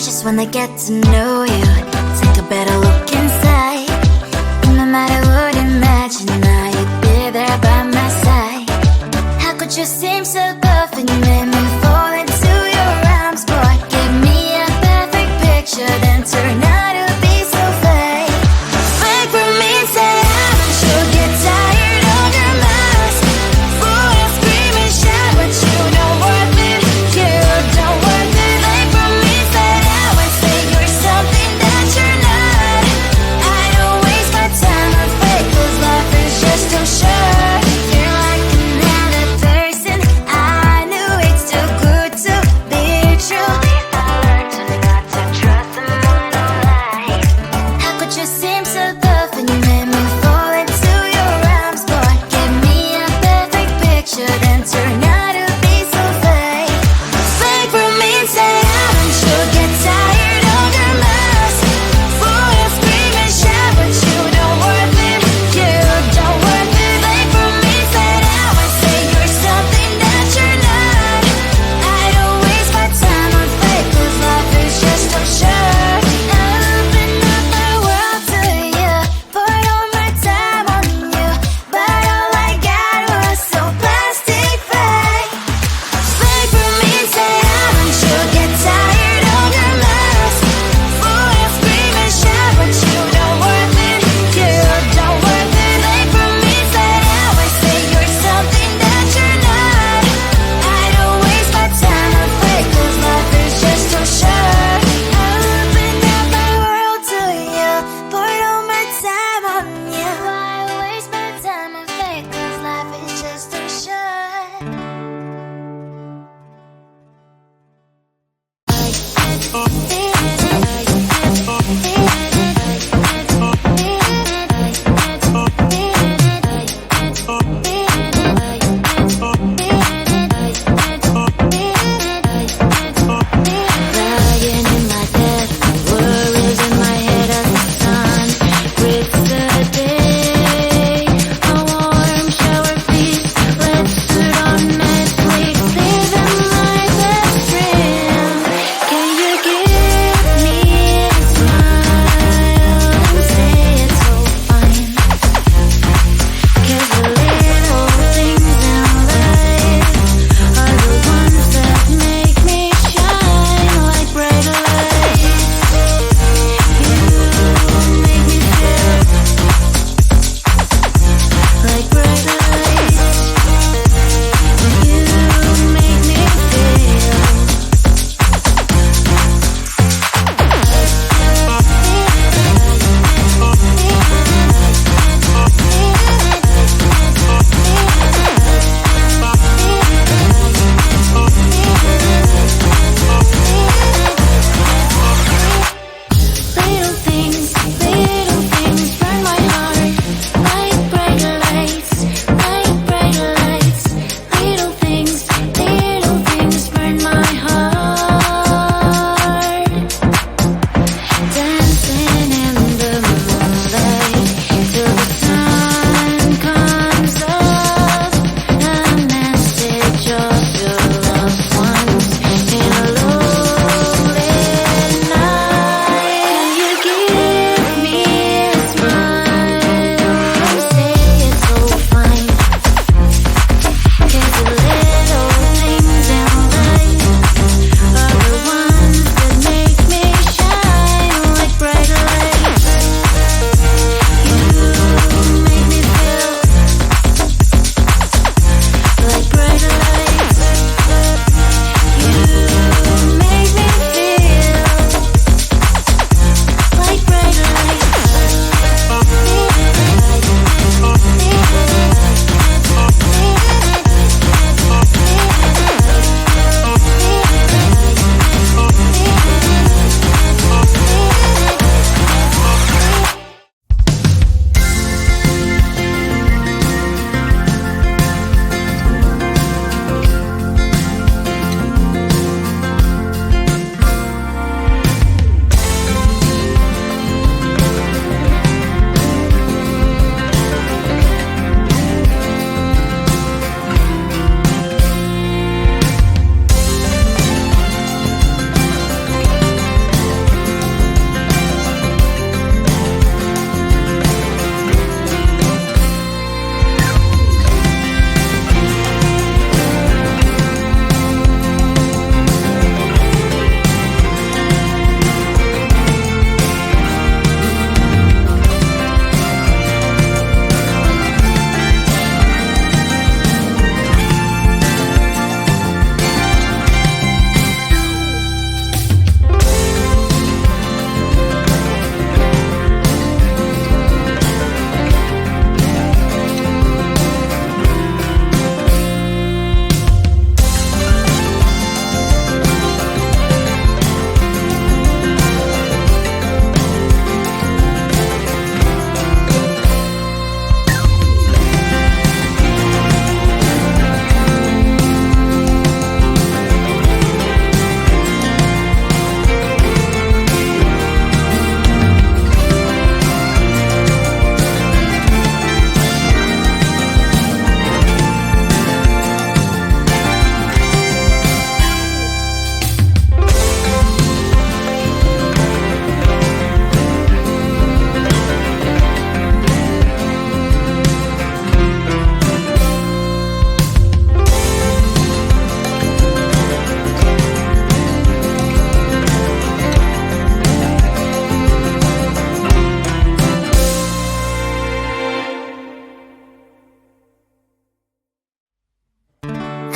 just wanna get to know you, take a better look inside. No matter what, imagine now you'd be there by my side. How could you seem so perfect, you made me fall into your arms, boy. Give me a perfect picture, then turn out to be so fake. Fake for me, say I should get tired of your mask. Fool and scream and shout, but you don't worth it, you don't worth it. Fake for me, say I would say you're something that you're not. I don't waste my time on fake, 'cause life is just too short. You're like another person I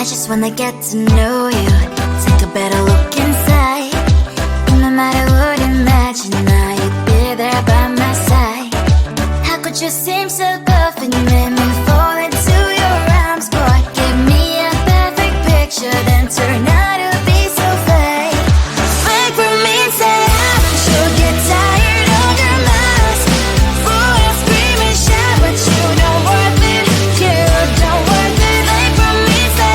I just wanna get to know you, take a better look inside. No matter what, imagine now you'd be there by my side. How could you seem so perfect, you made me fall into your arms, boy. Give me a perfect picture, then turn out to be so fake. Fake for me and say you'll get tired of your mask. Fool and scream and shout, but you don't worth it, you don't worth it. Fake for me and say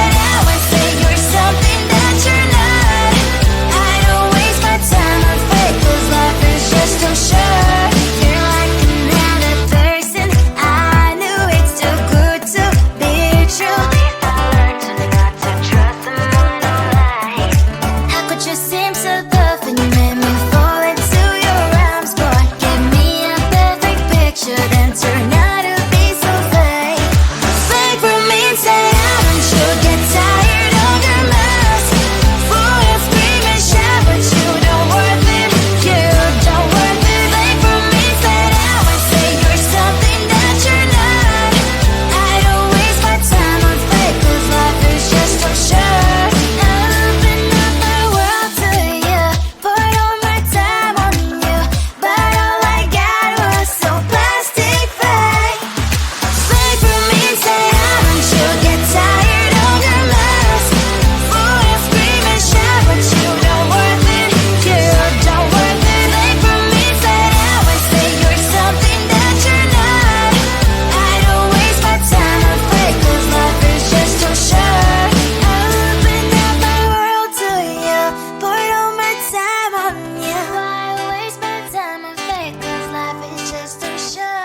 you're something that you're not. I don't waste my time on fake, 'cause life is just too short. You're like another person, I knew it's too good to be true. At least I learned to not to trust someone who lies. How could you seem so perfect, you made me fall into your arms, boy. Give me a perfect picture, then turn out to be so fake. Fake for me and say you'll get tired of your mask. Fool and scream and shout, but you don't worth it, you don't worth it. Fake for me and say you're something that you're not. I don't waste my time on fake, 'cause life is just too short. Open up my world to you, poured all my time on you, but all I got was so plastic fake. Fake for me and say you'll get tired of your mask. Fool and scream and shout, but you don't worth it, you don't worth it. Fake for me and say you're something that you're not. I don't waste my time on fake, 'cause life is just too short. Open up my world to you, poured all my time on you. Why waste my time on fake, 'cause life is just too short.